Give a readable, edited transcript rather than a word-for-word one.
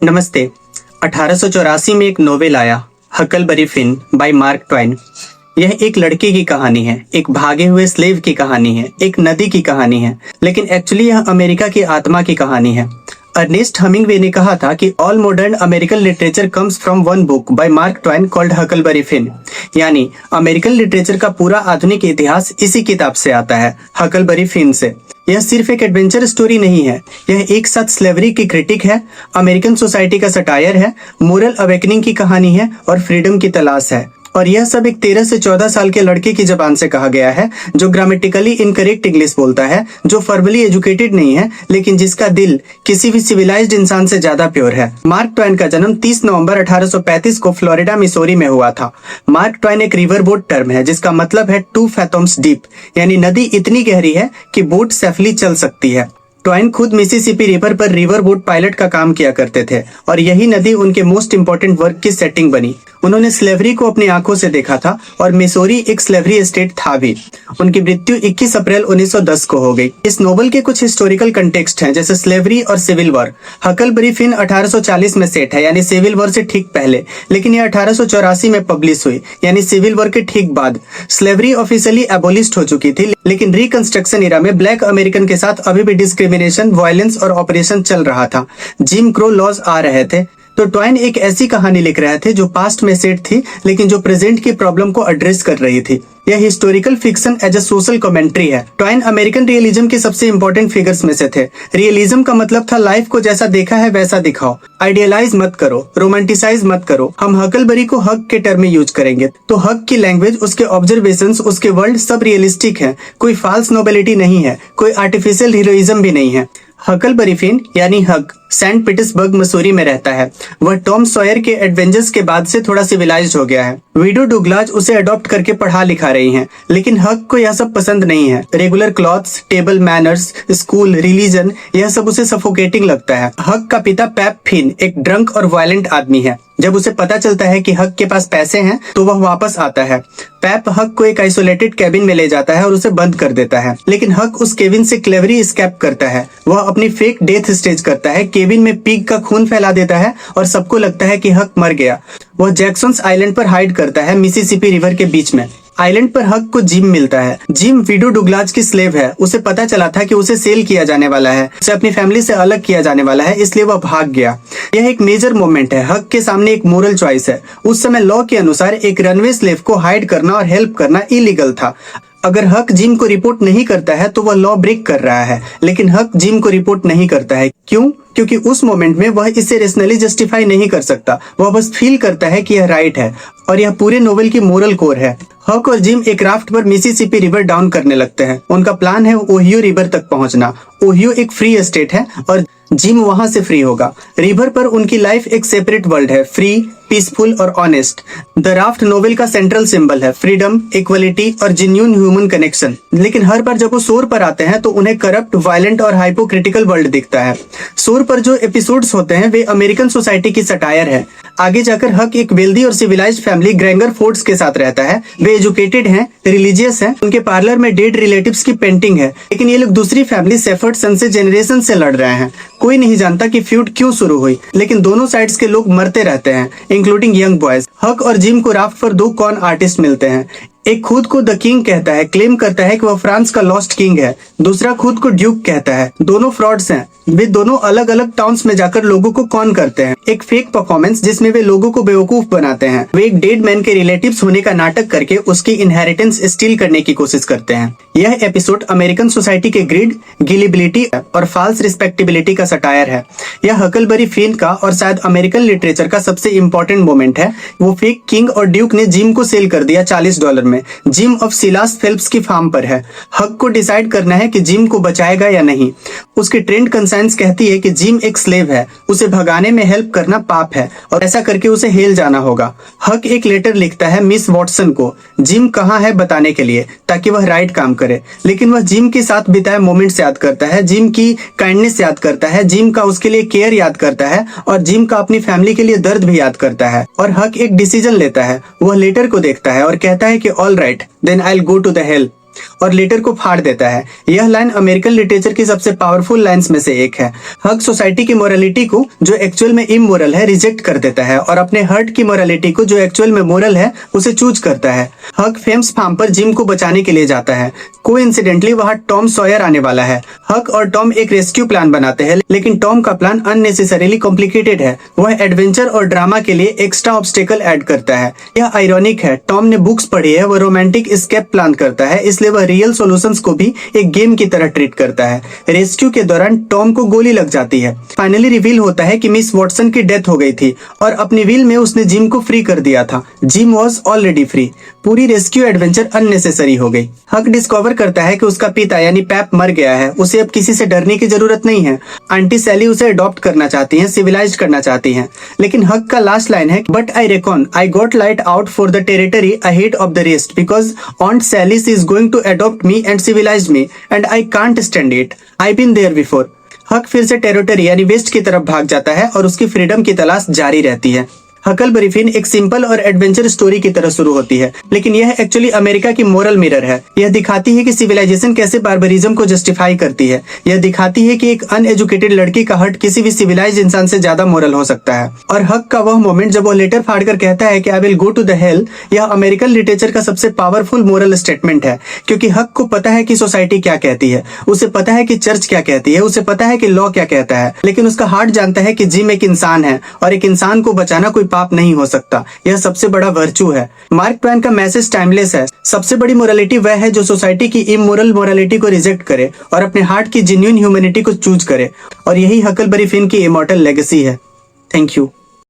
नमस्ते। 1884 में एक नोवेल आया, हकलबरी फिन बाय मार्क ट्वाइन। यह एक लड़के की कहानी है, एक भागे हुए स्लेव की कहानी है, एक नदी की कहानी है, लेकिन एक्चुअली यह अमेरिका की आत्मा की कहानी है। अर्नेस्ट हमिंगवे ने कहा था कि all modern American literature comes from one book by Mark Twain called Huckleberry Finn. यानी अमेरिकन लिटरेचर का पूरा आधुनिक इतिहास इसी किताब से आता है, हकलबरी फिन से। यह सिर्फ एक एडवेंचर स्टोरी नहीं है, यह एक साथ स्लेवरी की क्रिटिक है, अमेरिकन सोसाइटी का सटायर है, मोरल अवेकनिंग की कहानी है और फ्रीडम की तलाश है। और यह सब एक 13 से 14 साल के लड़के की जबान से कहा गया है, जो ग्रामेटिकली इनकरेक्ट इंग्लिश बोलता है, जो फॉर्मली एजुकेटेड नहीं है, लेकिन जिसका दिल किसी भी सिविलाइज्ड इंसान से ज्यादा प्योर है। मार्क ट्वाइन का जन्म 30 नवंबर 1835 को फ्लोरिडा मिसौरी में हुआ था। मार्क ट्वाइन एक रिवर बोट टर्म है, जिसका मतलब है 2 फैथम्स डीप, यानी नदी इतनी गहरी है कि बोट सेफली चल सकती है। ट्वाइन खुद मिसिसिपी रिवर पर रिवर बोट पायलट का काम किया करते थे और यही नदी उनके मोस्ट इंपोर्टेंट वर्क की सेटिंग बनी। उन्होंने स्लेवरी को अपनी आंखों से देखा था और मिसौरी एक स्लेवरी स्टेट था भी। उनकी मृत्यु 21 अप्रैल 1910 को हो गई। इस नोवेल के कुछ हिस्टोरिकल कंटेक्स्ट हैं, जैसे स्लेवरी और सिविल वॉर। हकलबरी फिन 1840 में सेट है, यानी सिविल वॉर से ठीक पहले, लेकिन यह 1884 में पब्लिश हुई, यानी सिविल वॉर के ठीक बाद। स्लेवरी ऑफिशियली एबोलिश्ड हो चुकी थी, लेकिन रिकंस्ट्रक्शन इरा में ब्लैक अमेरिकन के साथ अभी भी डिस्क्रिमिनेशन, वायलेंस और ऑपरेशन चल रहा था। जिम क्रो लॉज आ रहे थे। तो ट्वाइन एक ऐसी कहानी लिख रहे थे जो पास्ट में सेट थी, लेकिन जो प्रेजेंट की प्रॉब्लम को एड्रेस कर रही थी। यह historical fiction as a social commentary है। ट्वाइन अमेरिकन रियलिज्म के सबसे इंपॉर्टेंट फिगर्स में से थे। रियलिज्म का मतलब था लाइफ को जैसा देखा है वैसा दिखाओ, आइडियलाइज मत करो, रोमांटिसाइज मत करो। हम हकलबरी को हक के टर्म में यूज करेंगे, तो हक की लैंग्वेज, उसके ऑब्जर्वेशंस, उसके वर्ल्ड सब रियलिस्टिक है। कोई फॉल्स नोबेलिटी नहीं है, कोई आर्टिफिशियल हीरोइज्म भी नहीं है। हकलबरी फिन यानी हक सेंट पीटर्सबर्ग मसूरी में रहता है। वह टॉम सॉयर के एडवेंचर्स के बाद से थोड़ा सिविलाइज्ड हो गया है। विडो डुगलाज उसे अडॉप्ट करके पढ़ा लिखा रही हैं, लेकिन हक को यह सब पसंद नहीं है। Regular clothes, table manners, school, religion, यह सब उसे सफोकेटिंग लगता है। हक का पिता पैप फिन एक ड्रंक और वायलेंट आदमी है। जब उसे पता चलता है कि हक के पास पैसे हैं, तो वह वापस आता है। पैप हक को एक आइसोलेटेड केबिन में ले जाता है और उसे बंद कर देता है, लेकिन हक उस केबिन से क्लेवरी एस्केप करता है। वह अपनी फेक डेथ स्टेज करता है, केबिन में पिग का खून फैला देता है और सबको लगता है कि हक मर गया। वह जैक्सन्स आइलैंड पर हाइड करता है, मिसिसिपी रिवर के बीच में। आइलैंड पर हक को जिम मिलता है। जिम विडो डुगलाज की स्लेव है। उसे पता चला था कि उसे सेल किया जाने वाला है, उसे अपनी फैमिली से अलग किया जाने वाला है, इसलिए वह भाग गया। यह एक मेजर मोमेंट है। हक के सामने एक मोरल चॉइस है। उस समय लॉ के अनुसार एक रनवे स्लेव को हाइड करना और हेल्प करना इलीगल था। अगर हक जिम को रिपोर्ट नहीं करता है तो वह लॉ ब्रेक कर रहा है, लेकिन हक जिम को रिपोर्ट नहीं करता है। क्यों? क्योंकि उस मोमेंट में वह इसे रेशनली जस्टिफाई नहीं कर सकता। वह बस फील करता है कि यह राइट है, और यह पूरे नोवेल की मोरल कोर है। हक और जिम एक राफ्ट पर मिसिसिपी रिवर डाउन करने लगते हैं। उनका प्लान है ओहियो रिवर तक पहुंचना। ओहियो एक फ्री स्टेट है और जिम वहां से फ्री होगा। रिवर पर उनकी लाइफ एक सेपरेट वर्ल्ड है, फ्री, पीसफुल और ऑनेस्ट। द राफ्ट नोवेल का सेंट्रल सिंबल है, फ्रीडम, इक्वलिटी और जेन्युइन ह्यूमन कनेक्शन। लेकिन हर बार जब वो शोर पर आते हैं तो उन्हें करप्ट, वायलेंट और हाइपोक्रिटिकल वर्ल्ड दिखता है। शोर पर जो एपिसोड्स होते हैं वे अमेरिकन सोसाइटी की सटायर है। आगे जाकर हक एक वेल्दी और सिविलाइज्ड फैमिली ग्रेंगर फोर्ड्स के साथ रहता है। वे एजुकेटेड हैं, रिलीजियस हैं, उनके पार्लर में डेड रिलेटिव्स की पेंटिंग है, लेकिन ये लोग दूसरी फैमिली सेफर्ड सन से जनरेशन से लड़ रहे हैं। कोई नहीं जानता कि फ्यूड क्यों शुरू हुई, लेकिन दोनों साइड्स के लोग मरते रहते हैं, इंक्लूडिंग यंग बॉयज। हक और जिम को राफ्ट पर 2 कॉन आर्टिस्ट मिलते हैं। एक खुद को द किंग कहता है, क्लेम करता है कि वह फ्रांस का लॉस्ट किंग है। दूसरा खुद को ड्यूक कहता है। दोनों फ्रॉड्स हैं। वे दोनों अलग अलग टाउन्स में जाकर लोगों को कॉन करते हैं। एक फेक परफॉर्मेंस जिसमें वे लोगों को बेवकूफ बनाते हैं। वे एक डेड मैन के रिलेटिव्स होने का नाटक करके उसकी इनहेरिटेंस स्टील करने की कोशिश करते हैं। यह एपिसोड अमेरिकन सोसाइटी के ग्रिड, गिलिबिलिटी और फॉल्स रिस्पेक्टेबिलिटी का सटायर है। यह हकलबरी फिन का और शायद अमेरिकन लिटरेचर का सबसे इंपॉर्टेंट मोमेंट है। वो फेक किंग और ड्यूक ने जिम को सेल कर दिया $40 में। जिम ऑफ सिलास फेल्प्स की फार्म पर है। हक को डिसाइड करना है कि जिम को बचाएगा या नहीं। उसकी ट्रेंड कंसाइंस कहती है कि जिम एक स्लेव है, उसे भगाने में हेल्प करना पाप है और ऐसा करके उसे हेल जाना होगा। हक एक लेटर लिखता है मिस वॉटसन को जिम कहाँ है बताने के लिए, ताकि वह राइट काम करे। लेकिन वह जिम के साथ बिताए मोमेंट्स याद करता है, जिम की काइंडनेस याद करता है, जिम का उसके लिए केयर याद करता है और जिम का अपनी फैमिली के लिए दर्द भी याद करता है। और हक एक डिसीजन लेता है। वह लेटर को देखता है और कहता है कि all right then I will go to the hell. और लेटर को फाड़ देता है। यह लाइन अमेरिकन लिटरेचर की सबसे पावरफुल लाइंस में से एक है। हक सोसाइटी की मोरालिटी को जो एक्चुअल में इमोरल है रिजेक्ट कर देता है और अपने हर्ट की मोरालिटी को जो एक्चुअल में मोरल है उसे चूज करता है। हक फेम्स फार्म पर जिम को बचाने के लिए जाता है। कोइंसिडेंटली वहां टॉम सॉयर आने वाला है। हक और टॉम एक रेस्क्यू प्लान बनाते हैं, लेकिन टॉम का प्लान अननेसेसरीली कॉम्प्लिकेटेड है। वह एडवेंचर और ड्रामा के लिए एक्स्ट्रा ऑब्स्टेकल ऐड करता है। यह आयरॉनिक है, टॉम ने बुक्स पढ़ी है, वह रोमांटिक एस्केप प्लान करता है, इसलिए वह रियल सॉल्यूशंस को भी एक गेम की तरह ट्रीट करता है। रेस्क्यू के दौरान टॉम को गोली लग जाती है। फाइनली रिवील होता है कि मिस वॉटसन की डेथ हो गई थी और अपनी विल में उसने जिम को फ्री कर दिया था। Gym was already free. पूरी रेस्क्यू एडवेंचर अननेसेसरी हो गई। हक डिस्कवर करता है कि उसका पिता यानी पैप मर गया है। उसे अब किसी से डरने की जरूरत नहीं है। आंटी सैली उसे अडॉप्ट करना चाहती हैं, सिविलाइज्ड करना चाहती हैं। लेकिन हक का लास्ट लाइन है, but I reckon I got light out for the territory ahead of the rest because Aunt Sally's is going to adopt me and civilize me and I can't stand it. I been there before. Huck फिर से territory यानी waste की तरफ भाग जाता है और उसकी फ्रीडम की तलाश जारी रहती है। हकलबरी फिन एक सिंपल और एडवेंचर स्टोरी की तरह शुरू होती है, लेकिन यह एक्चुअली अमेरिका की मोरल मिरर है। यह दिखाती है कि सिविलाइजेशन कैसे बार्बरिज्म को जस्टिफाई करती है। यह दिखाती है कि एक अनएजुकेटेड लड़की का हर्ट किसी भी सिविलाइज इंसान से ज्यादा मोरल हो सकता है। और हक का वह मोमेंट जब वो लेटर फाड़कर कहता है कि I will go to the hell, यह अमेरिकन लिटरेचर का सबसे पावरफुल मोरल स्टेटमेंट है, क्योंकि हक को पता है कि सोसाइटी क्या कहती है, उसे पता है कि चर्च क्या कहती है, उसे पता है कि लॉ क्या कहता है, लेकिन उसका हार्ट जानता है कि जिम एक इंसान है और एक इंसान को बचाना कोई पाप नहीं हो सकता। यह सबसे बड़ा वर्चू है। मार्क ट्वेन का मैसेज टाइमलेस है। सबसे बड़ी मोरालिटी वह है जो सोसाइटी की इमोरल मोरालिटी को रिजेक्ट करे और अपने हार्ट की जेन्युइन ह्यूमैनिटी को चूज करे, और यही हकलबरी फिन की इमॉर्टल लेगेसी है। Thank you.